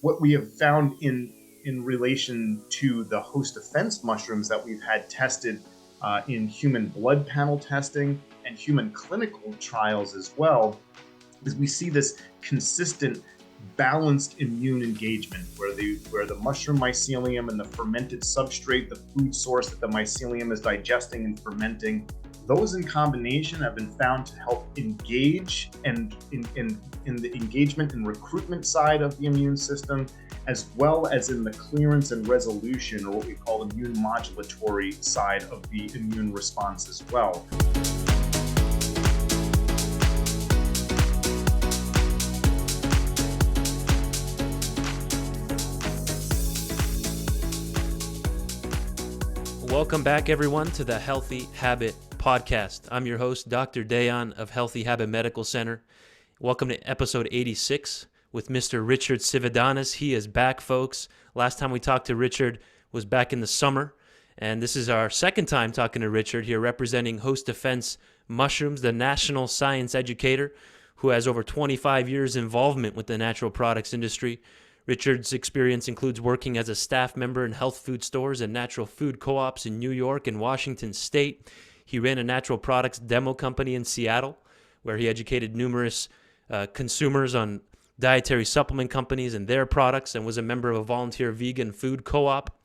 what we have found in relation to the host defense mushrooms that we've had tested in human blood panel testing and human clinical trials as well, is we see this consistent balanced immune engagement where the mushroom mycelium and the fermented substrate, the food source that the mycelium is digesting and fermenting, those in combination have been found to help engage and in the engagement and recruitment side of the immune system, as well as in the clearance and resolution, or what we call immune modulatory side of the immune response as well. Welcome back, everyone, to the Healthy Habit Podcast. I'm your host, Dr. Dayan of Healthy Habit Medical Center. Welcome to episode 86 with Mr. Richard Cividanes. He is back, folks. Last time we talked to Richard was back in the summer, and this is our second time talking to Richard here, representing Host Defense Mushrooms, the national science educator who has over 25 years involvement with the natural products industry. Richard's experience includes working as a staff member in health food stores and natural food co-ops in New York and Washington State. He ran a natural products demo company in Seattle, where he educated numerous consumers on dietary supplement companies and their products, and was a member of a volunteer vegan food co-op.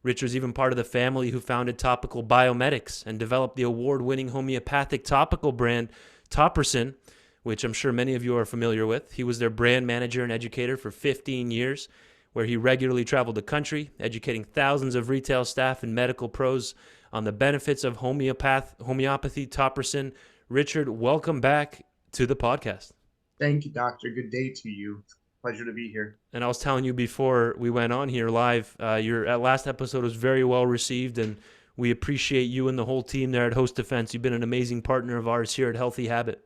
Richard's even part of the family who founded Topical BioMedics and developed the award-winning homeopathic topical brand Topricin, which I'm sure many of you are familiar with. He was their brand manager and educator for 15 years, where he regularly traveled the country, educating thousands of retail staff and medical pros on the benefits of homeopathy, Topricin. Richard, welcome back to the podcast. Thank you, Doctor. Good day to you. Pleasure to be here. And I was telling you before we went on here live, your last episode was very well received, and we appreciate you and the whole team there at Host Defense. You've been an amazing partner of ours here at Healthy Habit.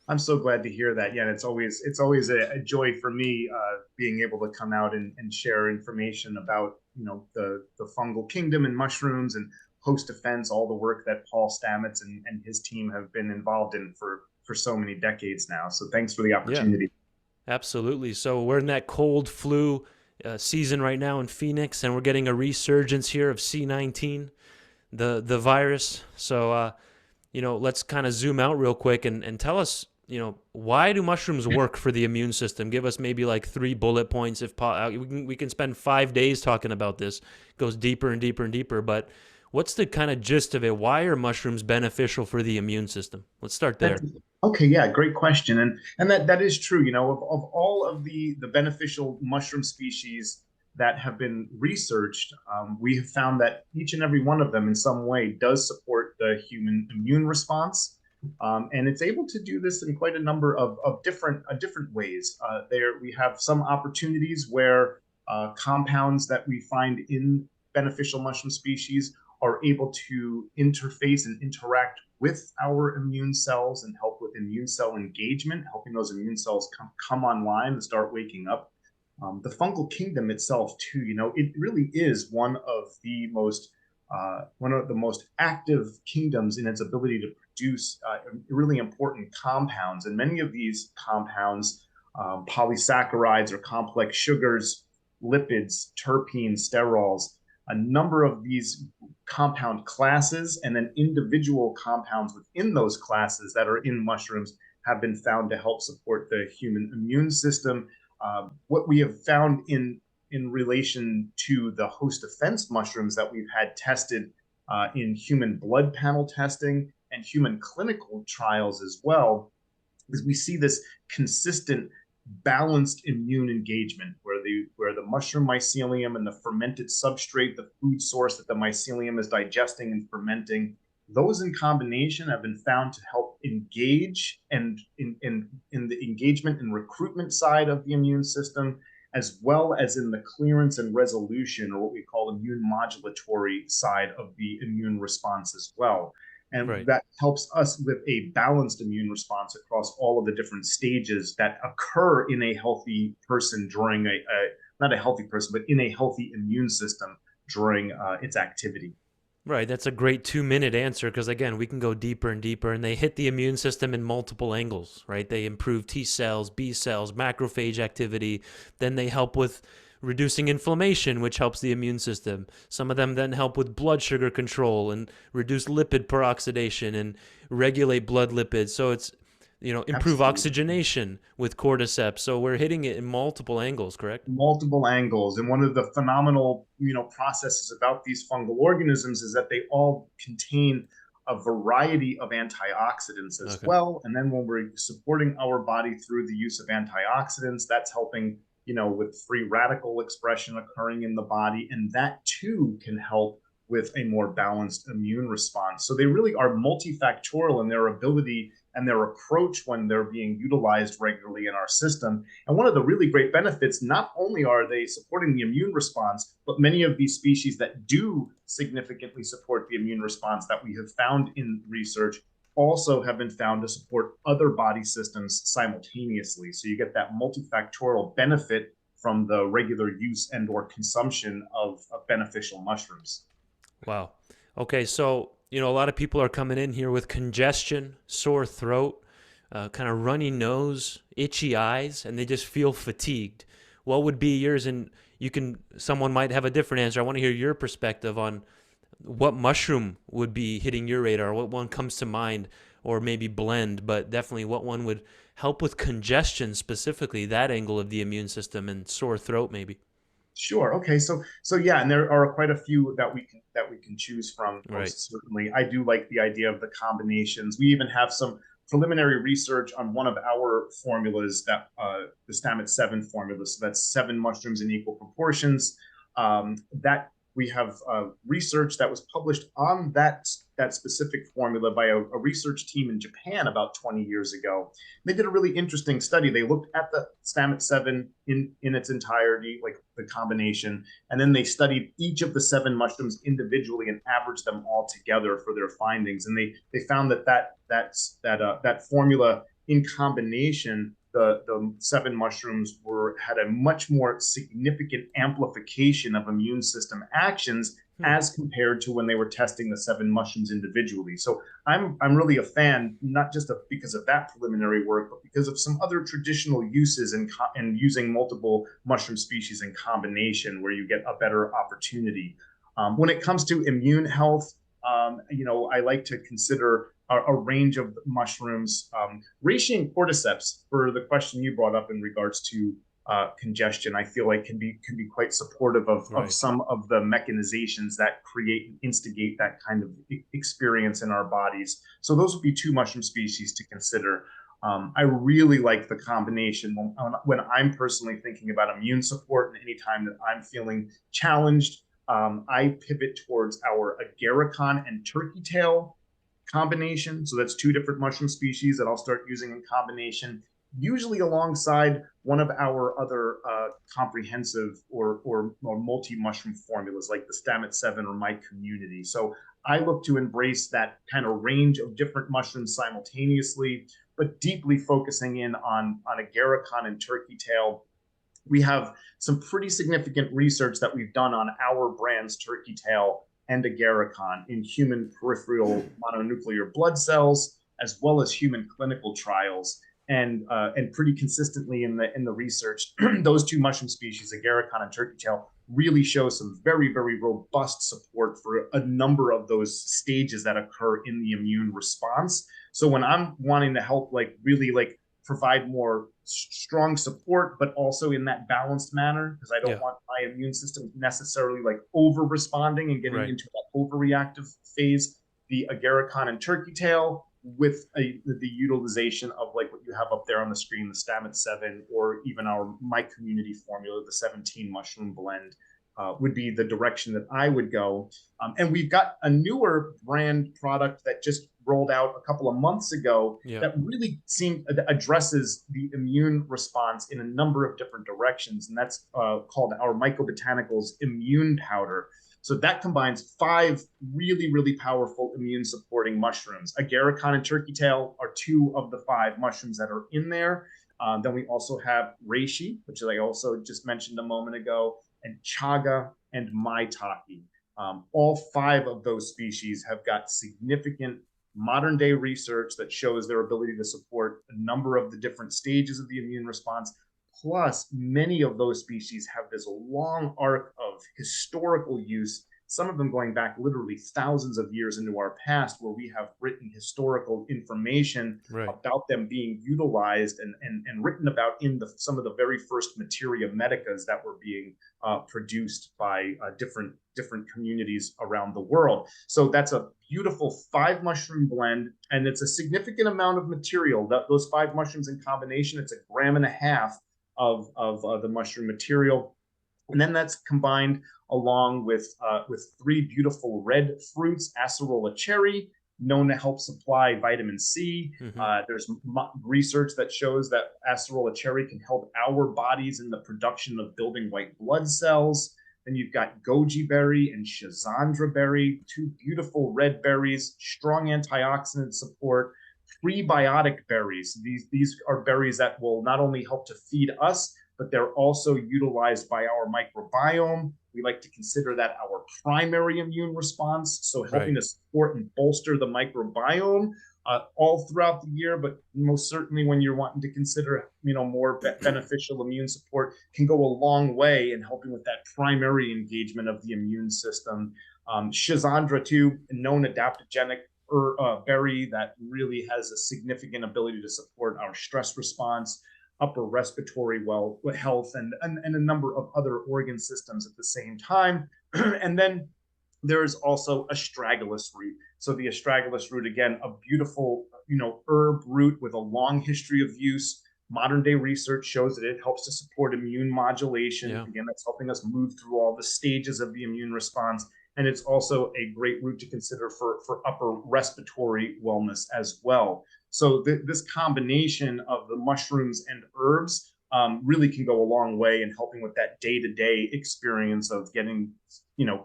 I'm so glad to hear that. Yeah, it's always a joy for me being able to come out and share information about the fungal kingdom and mushrooms and host defense, all the work that Paul Stamets and his team have been involved in for so many decades now. So thanks for the opportunity. Yeah, absolutely. So we're in that cold flu season right now in Phoenix, and we're getting a resurgence here of C19, the virus. So let's kind of zoom out real quick and tell us, why do mushrooms work for the immune system? Give us maybe like 3 bullet points. If we can spend 5 days talking about this. It goes deeper and deeper and deeper. But what's the kind of gist of it? Why are mushrooms beneficial for the immune system? Let's start there. Okay, yeah, great question. And that is true. Of all of the beneficial mushroom species that have been researched, we have found that each and every one of them in some way does support the human immune response. And it's able to do this in quite a number of different ways. We have some opportunities where compounds that we find in beneficial mushroom species are able to interface and interact with our immune cells and help with immune cell engagement, helping those immune cells come online and start waking up. The fungal kingdom itself, too, it really is one of the most active kingdoms in its ability to produce really important compounds. And many of these compounds, polysaccharides or complex sugars, lipids, terpenes, sterols, a number of these compound classes and then individual compounds within those classes that are in mushrooms have been found to help support the human immune system. What we have found in relation to the host defense mushrooms that we've had tested in human blood panel testing and human clinical trials as well, is we see this consistent balanced immune engagement where the mushroom mycelium and the fermented substrate, the food source that the mycelium is digesting and fermenting, those in combination have been found to help engage and in the engagement and recruitment side of the immune system, as well as in the clearance and resolution, or what we call immune modulatory side of the immune response as well. And right. That helps us with a balanced immune response across all of the different stages that occur in a healthy person during not a healthy person, but in a healthy immune system during its activity. Right, that's a great 2-minute answer because again, we can go deeper and deeper, and they hit the immune system in multiple angles, right? They improve T cells, B cells, macrophage activity. Then they help with reducing inflammation, which helps the immune system. Some of them then help with blood sugar control and reduce lipid peroxidation and regulate blood lipids. So it's, improve Absolutely. oxygenation with cordyceps. So we're hitting it in multiple angles, correct? Multiple angles. And one of the phenomenal, processes about these fungal organisms is that they all contain a variety of antioxidants as Okay. well. And then when we're supporting our body through the use of antioxidants, that's helping, with free radical expression occurring in the body. And that too can help with a more balanced immune response. So they really are multifactorial in their ability and their approach when they're being utilized regularly in our system. And one of the really great benefits, not only are they supporting the immune response, but many of these species that do significantly support the immune response that we have found in research also have been found to support other body systems simultaneously. So you get that multifactorial benefit from the regular use and or consumption of beneficial mushrooms. Wow. Okay, so a lot of people are coming in here with congestion, sore throat, kind of runny nose, itchy eyes, and they just feel fatigued. What would be yours? And someone might have a different answer. I want to hear your perspective on what mushroom would be hitting your radar, what one comes to mind, or maybe blend, but definitely what one would help with congestion specifically, that angle of the immune system and sore throat maybe. Sure. Okay. So yeah, and there are quite a few that we can choose from. Right. Most certainly, I do like the idea of the combinations. We even have some preliminary research on one of our formulas that the Stamets 7 formula. So that's 7 mushrooms in equal proportions. That we have research that was published on that specific formula by a research team in Japan about 20 years ago. They did a really interesting study. They looked at the Stamets 7 in its entirety, like the combination, and then they studied each of the 7 mushrooms individually and averaged them all together for their findings. And they found that formula in combination, the 7 mushrooms had a much more significant amplification of immune system actions Hmm. as compared to when they were testing the 7 mushrooms individually. So I'm really a fan, not just because of that preliminary work, but because of some other traditional uses and using multiple mushroom species in combination, where you get a better opportunity. When it comes to immune health, I like to consider a range of mushrooms. Reishi and cordyceps, for the question you brought up in regards to congestion, I feel like can be quite supportive of Right. some of the mechanizations that create and instigate that kind of experience in our bodies. So those would be 2 mushroom species to consider. I really like the combination when I'm personally thinking about immune support, and anytime that I'm feeling challenged, I pivot towards our agarikon and turkey tail combination. So that's 2 different mushroom species that I'll start using in combination, usually alongside one of our other comprehensive or multi-mushroom formulas like the Stamets 7 or My Community. So I look to embrace that kind of range of different mushrooms simultaneously, but deeply focusing in on agarikon and turkey tail. We have some pretty significant research that we've done on our brand's turkey tail and agarikon in human peripheral mononuclear blood cells, as well as human clinical trials. And pretty consistently in the research, those 2 mushroom species, agarikon and turkey tail, really show some very, very robust support for a number of those stages that occur in the immune response. So when I'm wanting to help, like really like provide more strong support, but also in that balanced manner, because I don't Yeah. want my immune system necessarily like over responding and getting Right. into that overreactive phase. The agarikon and turkey tail with the utilization of like what you have up there on the screen, the Stamets 7, or even our My Community formula, the 17 mushroom blend, would be the direction that I would go. And we've got a newer brand product that just rolled out a couple of months ago Yeah. that really addresses the immune response in a number of different directions, and that's called our Mycobotanicals Immune Powder. So that combines 5 really, really powerful immune supporting mushrooms. Agarikon and turkey tail are 2 of the 5 mushrooms that are in there. Then we also have reishi, which I also just mentioned a moment ago, and chaga and maitake. All 5 of those species have got significant modern day research that shows their ability to support a number of the different stages of the immune response. Plus, many of those species have this long arc of historical use, some of them going back literally thousands of years into our past, where we have written historical information Right. about them being utilized and written about in some of the very first materia medicas that were being produced by different communities around the world. So that's a beautiful 5 mushroom blend, and it's a significant amount of material. Those 5 mushrooms in combination, it's 1.5 grams of the mushroom material. And then that's combined along with 3 beautiful red fruits, acerola cherry, known to help supply vitamin C. Mm-hmm. There's research that shows that acerola cherry can help our bodies in the production of building white blood cells. Then you've got goji berry and schizandra berry, 2 beautiful red berries, strong antioxidant support. Prebiotic berries. These are berries that will not only help to feed us, but they're also utilized by our microbiome. We like to consider that our primary immune response. So helping Right. to support and bolster the microbiome all throughout the year, but most certainly when you're wanting to consider, more beneficial immune support, can go a long way in helping with that primary engagement of the immune system. Schizandra too, a known adaptogenic berry that really has a significant ability to support our stress response, upper respiratory health, and a number of other organ systems at the same time. And then there's also astragalus root. So the astragalus root, again, a beautiful, herb root with a long history of use. Modern day research shows that it helps to support immune modulation. Yeah. Again, that's helping us move through all the stages of the immune response. And it's also a great root to consider for upper respiratory wellness as well. So this combination of the mushrooms and herbs really can go a long way in helping with that day-to-day experience of getting,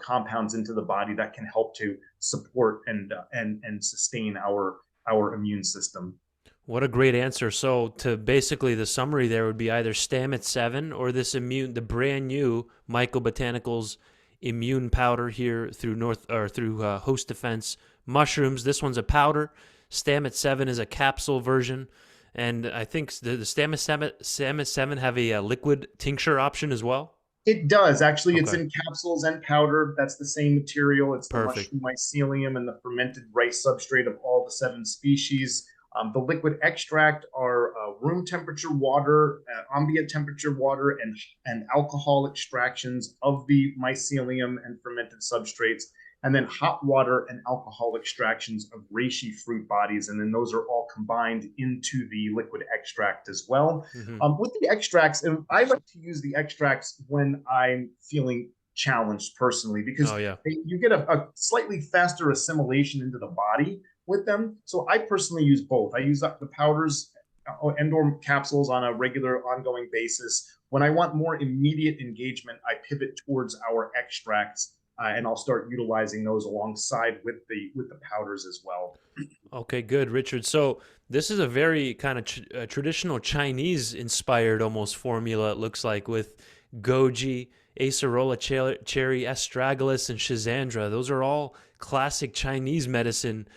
compounds into the body that can help to support and sustain our immune system. What a great answer. So to basically the summary there would be either Stamets 7 or the brand new Michael Botanicals immune powder here through Host Defense mushrooms. This one's a powder. Stamets 7 is a capsule version. And I think the Stamets 7 have a liquid tincture option as well. It does. Actually, it's Okay. in capsules and powder. That's the same material. It's the Perfect. mushroom mycelium and the fermented rice substrate of all the 7 species. The liquid extract are room temperature water, ambient temperature water, and alcohol extractions of the mycelium and fermented substrates, and then hot water and alcohol extractions of reishi fruit bodies. And then those are all combined into the liquid extract as well. Mm-hmm. With the extracts, and I like to use the extracts when I'm feeling challenged personally, because Oh yeah. you get a slightly faster assimilation into the body with them. So I personally use both. I use the powders and/or capsules on a regular, ongoing basis. When I want more immediate engagement, I pivot towards our extracts, and I'll start utilizing those alongside with the powders as well. Okay, good, Richard. So this is a very kind of traditional Chinese-inspired almost formula, it looks like, with goji, acerola cherry, astragalus, and schizandra. Those are all classic Chinese medicine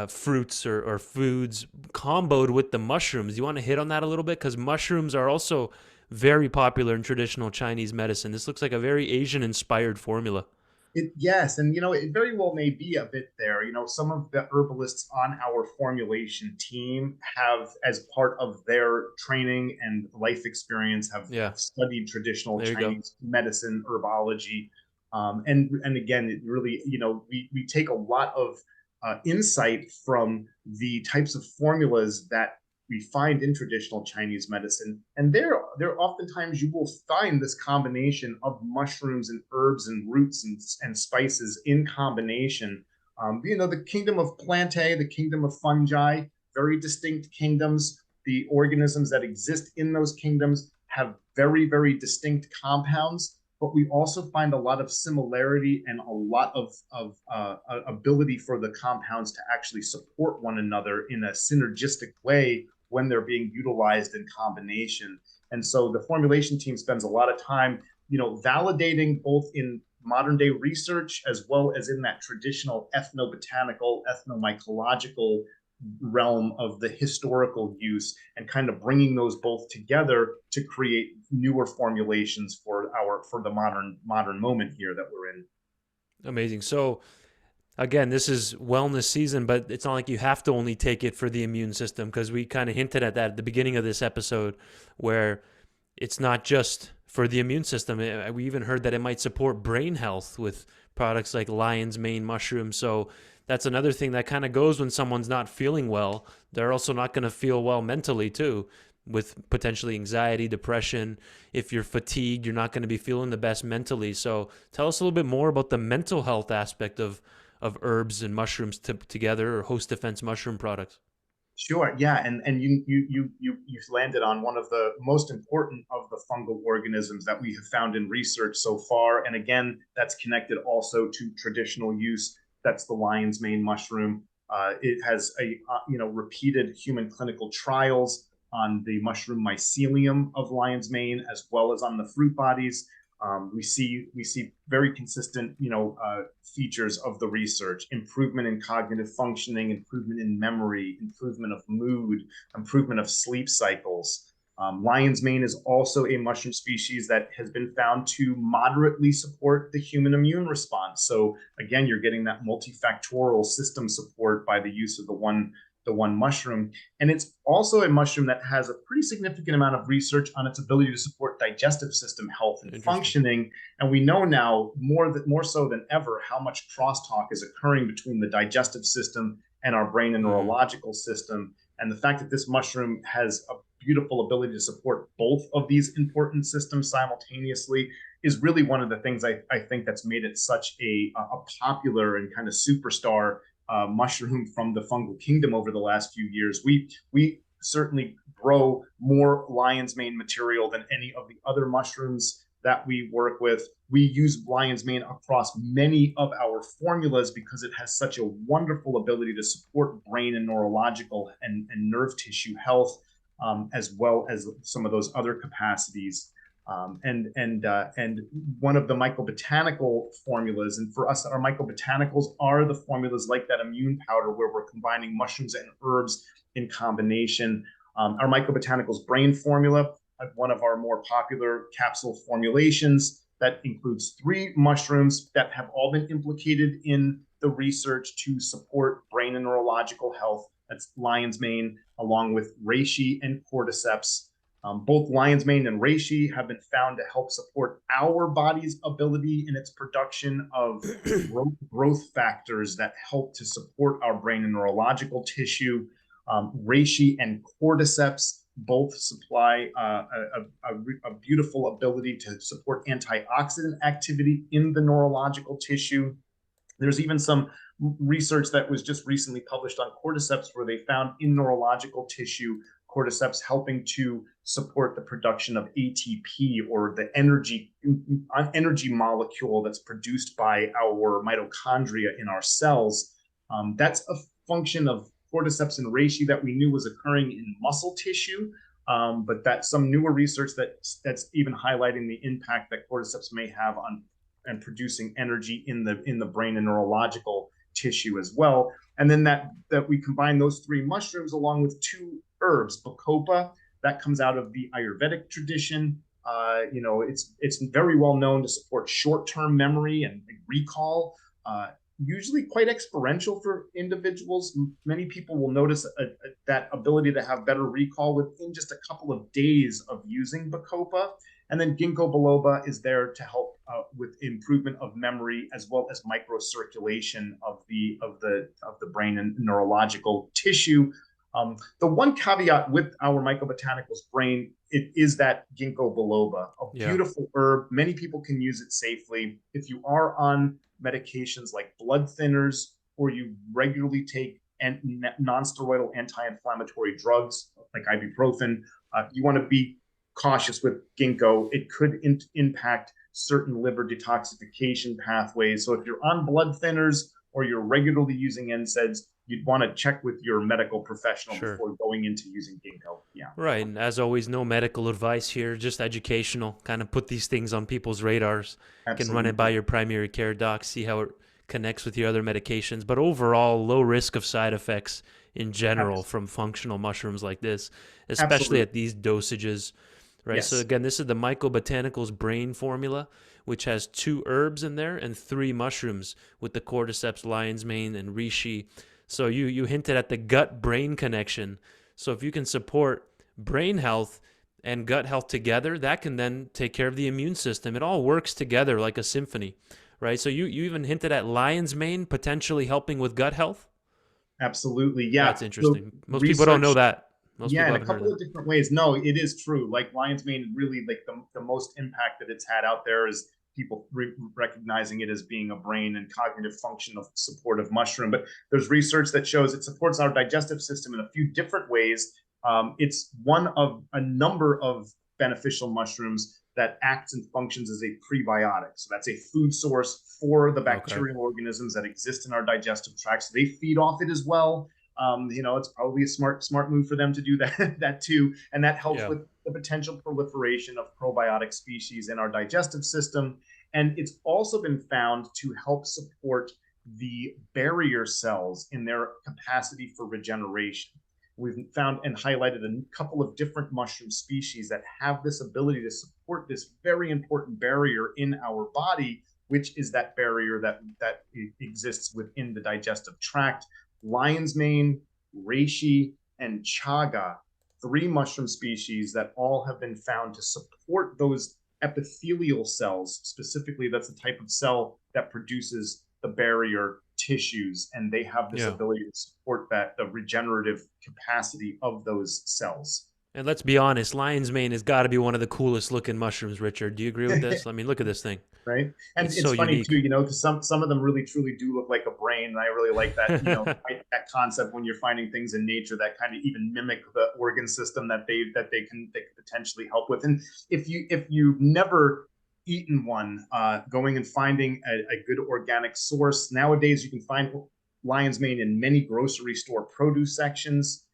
fruits or foods comboed with the mushrooms. You want to hit on that a little bit? Because mushrooms are also very popular in traditional Chinese medicine. This looks like a very Asian-inspired formula. Yes, and it very well may be a bit there. Some of the herbalists on our formulation team have, as part of their training and life experience, have Yeah, studied traditional there you go. Chinese medicine, herbology, and again, it really, we take a lot of insight from the types of formulas that we find in traditional Chinese medicine. And there oftentimes you will find this combination of mushrooms and herbs and roots and spices in combination. The kingdom of plantae, the kingdom of fungi, very distinct kingdoms. The organisms that exist in those kingdoms have very, very distinct compounds, but we also find a lot of similarity and a lot of ability for the compounds to actually support one another in a synergistic way when they're being utilized in combination. And so the formulation team spends a lot of time, validating both in modern day research as well as in that traditional ethnobotanical, ethnomycological realm of the historical use, and kind of bringing those both together to create newer formulations for the modern moment here that we're in. Amazing. So again, this is wellness season, but it's not like you have to only take it for the immune system, because we kind of hinted at that at the beginning of this episode, where it's not just for the immune system. We even heard that it might support brain health with products like lion's mane mushroom. So that's another thing that kind of goes when someone's not feeling well. They're also not going to feel well mentally too, with potentially anxiety, depression. If you're fatigued, you're not going to be feeling the best mentally. So tell us a little bit more about the mental health aspect of herbs and mushrooms together, or host defense mushroom products. Sure. Yeah, and you landed on one of the most important of the fungal organisms that we have found in research so far. And again, that's connected also to traditional use. That's the lion's mane mushroom. It has repeated human clinical trials on the mushroom mycelium of lion's mane as well as on the fruit bodies. We see very consistent, features of the research: improvement in cognitive functioning, improvement in memory, improvement of mood, improvement of sleep cycles. Lion's mane is also a mushroom species that has been found to moderately support the human immune response. So again, you're getting that multifactorial system support by the use of the one mushroom. And it's also a mushroom that has a pretty significant amount of research on its ability to support digestive system health and functioning. And we know now more so than ever how much crosstalk is occurring between the digestive system and our brain and neurological system. And the fact that this mushroom has a beautiful ability to support both of these important systems simultaneously is really one of the things I think that's made it such a popular and kind of superstar mushroom from the fungal kingdom over the last few years. We certainly grow more lion's mane material than any of the other mushrooms that we work with. We use lion's mane across many of our formulas because it has such a wonderful ability to support brain and neurological and nerve tissue health, as well as some of those other capacities. And one of the mycobotanical formulas, and for us, our mycobotanicals are the formulas like that immune powder where we're combining mushrooms and herbs in combination. Our mycobotanicals brain formula, one of our more popular capsule formulations, that includes 3 mushrooms that have all been implicated in the research to support brain and neurological health. That's lion's mane, along with reishi and cordyceps. Both lion's mane and reishi have been found to help support our body's ability in its production of growth factors that help to support our brain and neurological tissue. Reishi and cordyceps both supply a beautiful ability to support antioxidant activity in the neurological tissue. There's even some research that was just recently published on cordyceps where they found in neurological tissue cordyceps helping to support the production of ATP, or the energy molecule that's produced by our mitochondria in our cells. That's a function of cordyceps and reishi that we knew was occurring in muscle tissue, but that's some newer research that's even highlighting the impact that cordyceps may have on and producing energy in the brain and neurological tissue as well. And then that we combine those 3 mushrooms along with 2 herbs, bacopa, that comes out of the Ayurvedic tradition. It's very well known to support short-term memory and recall. Usually quite experiential for individuals. Many people will notice that ability to have better recall within just a couple of days of using bacopa. And then ginkgo biloba is there to help with improvement of memory as well as microcirculation of the brain and neurological tissue. The one caveat with our mycobotanicals brain, it is that ginkgo biloba, a beautiful herb. Many people can use it safely. If you are on medications like blood thinners, or you regularly take non-steroidal anti-inflammatory drugs like ibuprofen, you want to be cautious with ginkgo. It could impact certain liver detoxification pathways. So if you're on blood thinners or you're regularly using NSAIDs, you'd want to check with your medical professional Sure. before going into using ginkgo. Yeah. Right. And as always, no medical advice here, just educational. Kind of put these things on people's radars. Can run it by Absolutely. your primary care doc, see how it connects with your other medications. But overall, low risk of side effects in general from functional mushrooms like this, especially Absolutely. at these dosages. Right. So Yes. again, this is the Mycobotanicals brain formula, which has 2 herbs in there and 3 mushrooms with the cordyceps, lion's mane, and reishi. So you hinted at the gut brain connection. So if you can support brain health and gut health together, that can then take care of the immune system. It all works together like a symphony, right? So you even hinted at lion's mane potentially helping with gut health. Absolutely. Yeah. That's So interesting. Most people don't know research, that. Most yeah, people in a haven't heard of couple of that. different ways. No, it is true. Like lion's mane, really, like the most impact that it's had out there is people recognizing it as being a brain and cognitive function of supportive mushroom. But there's research that shows it supports our digestive system in a few different ways. It's one of a number of beneficial mushrooms that acts and functions as a prebiotic. So that's a food source for the Okay. bacterial organisms that exist in our digestive tract. So they feed off it as well. It's probably a smart move for them to do that too, and that helps Yeah. with the potential proliferation of probiotic species in our digestive system. And it's also been found to help support the barrier cells in their capacity for regeneration. We've found and highlighted a couple of different mushroom species that have this ability to support this very important barrier in our body, which is that barrier that exists within the digestive tract. Lion's mane, reishi, and chaga, 3 mushroom species that all have been found to support those epithelial cells. Specifically, that's the type of cell that produces the barrier tissues, and they have this Yeah. ability to support the regenerative capacity of those cells. And let's be honest, lion's mane has got to be one of the coolest looking mushrooms, Richard. Do you agree with this? I mean, look at this thing. Right? And It's so it's funny unique. too, because some of them really truly do look like a brain, and I really like that. That concept when you're finding things in nature that kind of even mimic the organ system that they can potentially help with. And if you've never eaten one, going and finding a good organic source nowadays, you can find lion's mane in many grocery store produce sections.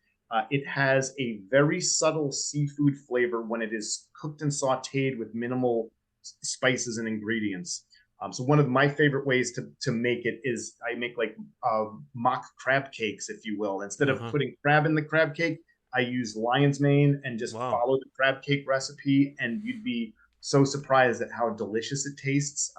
It has a very subtle seafood flavor when it is cooked and sauteed with minimal spices and ingredients. So one of my favorite ways to make it is I make like mock crab cakes, if you will. Instead of Uh-huh. putting crab in the crab cake, I use lion's mane and just Wow. follow the crab cake recipe, and you'd be so surprised at how delicious it tastes.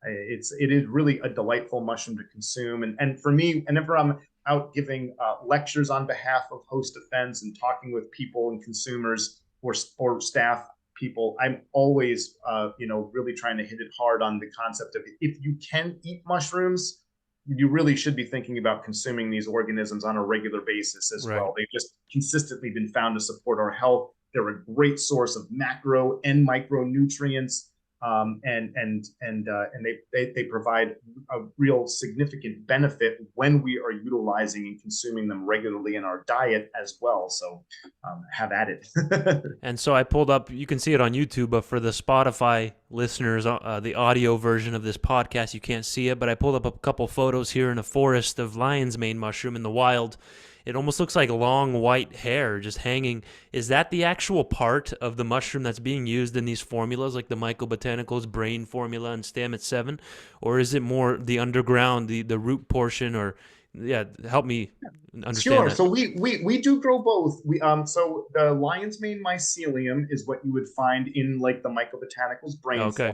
It is really a delightful mushroom to consume, and for me, whenever I'm out giving lectures on behalf of host defense and talking with people and consumers or staff people, I'm always, really trying to hit it hard on the concept of if you can eat mushrooms, you really should be thinking about consuming these organisms on a regular basis as Right. well. They've just consistently been found to support our health. They're a great source of macro and micronutrients, and they provide a real significant benefit when we are utilizing and consuming them regularly in our diet as well. So have at it. And so I pulled up, you can see it on YouTube, but for the Spotify listeners, the audio version of this podcast, you can't see it, but I pulled up a couple photos here in a forest of lion's mane mushroom in the wild. It almost looks like long white hair just hanging. Is that the actual part of the mushroom that's being used in these formulas, like the Mycobotanicals brain formula and Stamets 7? Or is it more the underground, the root portion? Or, yeah, help me understand Sure. that. So we do grow both. So the lion's mane mycelium is what you would find in like the Mycobotanicals brain Okay.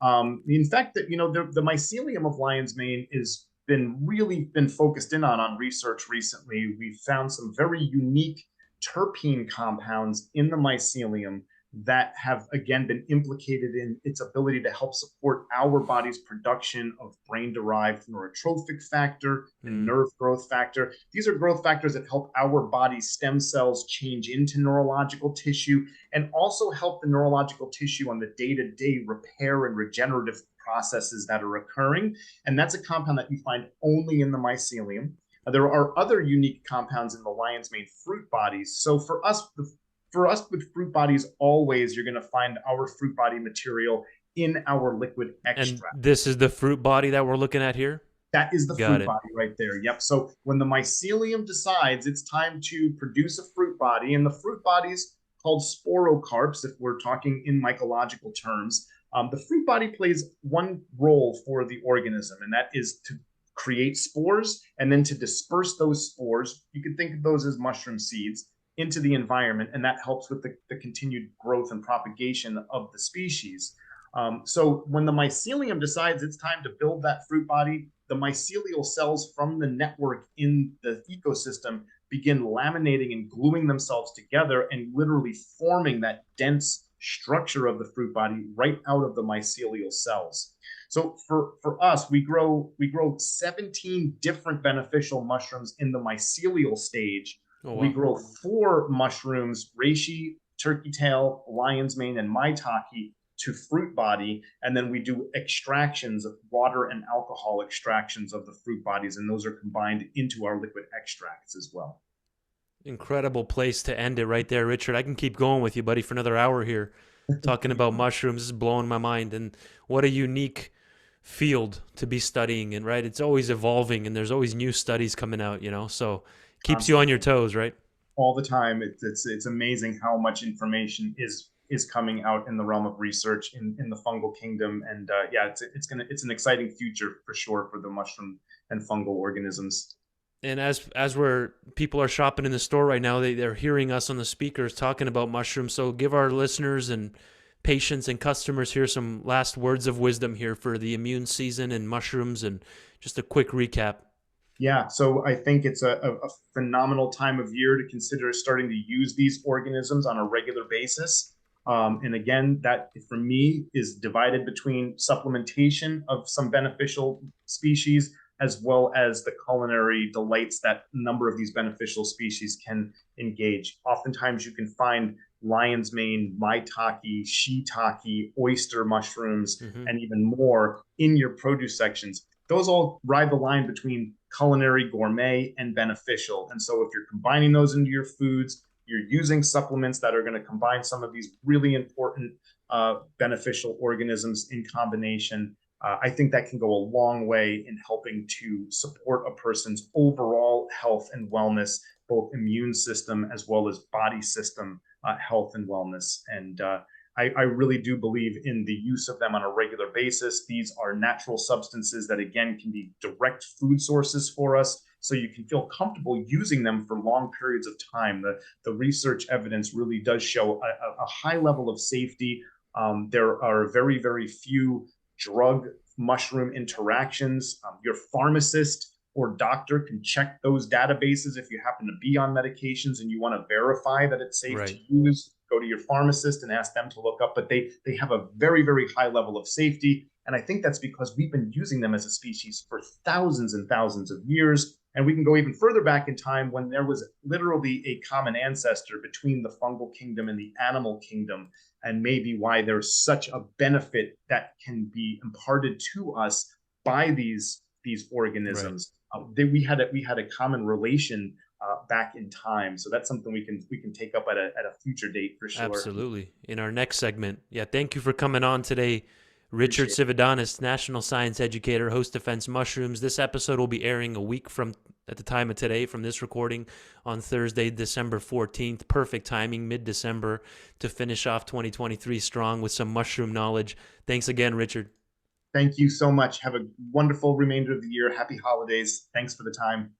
formula. In fact, that the mycelium of lion's mane is been focused in on research recently. We've found some very unique terpene compounds in the mycelium that have again been implicated in its ability to help support our body's production of brain-derived neurotrophic factor and Mm. nerve growth factor. These are growth factors that help our body's stem cells change into neurological tissue and also help the neurological tissue on the day-to-day repair and regenerative processes that are occurring. And that's a compound that you find only in the mycelium. There are other unique compounds in the lion's mane fruit bodies. So for us with fruit bodies, always you're going to find our fruit body material in our liquid And extract. this is the fruit body that we're looking at here? That is the Got fruit it. body right there. Yep. So when the mycelium decides it's time to produce a fruit body, and the fruit body's called sporocarps, if we're talking in mycological terms, the fruit body plays one role for the organism, and that is to create spores and then to disperse those spores. You could think of those as mushroom seeds into the environment, and that helps with the continued growth and propagation of the species. So when the mycelium decides it's time to build that fruit body, the mycelial cells from the network in the ecosystem begin laminating and gluing themselves together and literally forming that dense structure of the fruit body right out of the mycelial cells. So for us, we grow 17 different beneficial mushrooms in the mycelial stage. Oh, We wow. grow 4 mushrooms: reishi, turkey tail, lion's mane, and maitake to fruit body, and then we do extractions of water and alcohol extractions of the fruit bodies, and those are combined into our liquid extracts as well. Incredible place to end it right there, Richard. I can keep going with you, buddy, for another hour here talking about mushrooms. This is blowing my mind. And what a unique field to be studying. And right, it's always evolving and there's always new studies coming out, so keeps you on your Constantly, toes, right? all the time. It's amazing how much information is coming out in the realm of research in the fungal kingdom, and yeah, it's an exciting future for sure for the mushroom and fungal organisms. And as we're people are shopping in the store right now, they're hearing us on the speakers talking about mushrooms. So give our listeners and patients and customers here some last words of wisdom here for the immune season and mushrooms, and just a quick recap. Yeah, so I think it's a phenomenal time of year to consider starting to use these organisms on a regular basis. And again, that for me is divided between supplementation of some beneficial species as well as the culinary delights that a number of these beneficial species can engage. Oftentimes, you can find lion's mane, maitake, shiitake, oyster mushrooms, Hmm. and even more in your produce sections. Those all ride the line between culinary, gourmet, and beneficial. And so if you're combining those into your foods, you're using supplements that are going to combine some of these really important beneficial organisms in combination. I think that can go a long way in helping to support a person's overall health and wellness, both immune system as well as body system health and wellness. And I really do believe in the use of them on a regular basis. These are natural substances that, again, can be direct food sources for us. So you can feel comfortable using them for long periods of time. The research evidence really does show a high level of safety. There are very, very few drug mushroom interactions. Your pharmacist or doctor can check those databases if you happen to be on medications and you want to verify that it's safe to Right. use. Go to your pharmacist and ask them to look up, but they have a very, very high level of safety. And I think that's because we've been using them as a species for thousands and thousands of years. And we can go even further back in time when there was literally a common ancestor between the fungal kingdom and the animal kingdom, and maybe why there's such a benefit that can be imparted to us by these Right. organisms. We had a common relation back in time, so that's something we can take up at a future date for sure. Absolutely. In our next segment. Yeah, thank you for coming on today, Richard Appreciate it. Cividanes, National Science Educator, host Defense Mushrooms. This episode will be airing a week from at the time of today, from this recording on Thursday, December 14th. Perfect timing, mid-December, to finish off 2023 strong with some mushroom knowledge. Thanks again, Richard. Thank you so much. Have a wonderful remainder of the year. Happy holidays. Thanks for the time.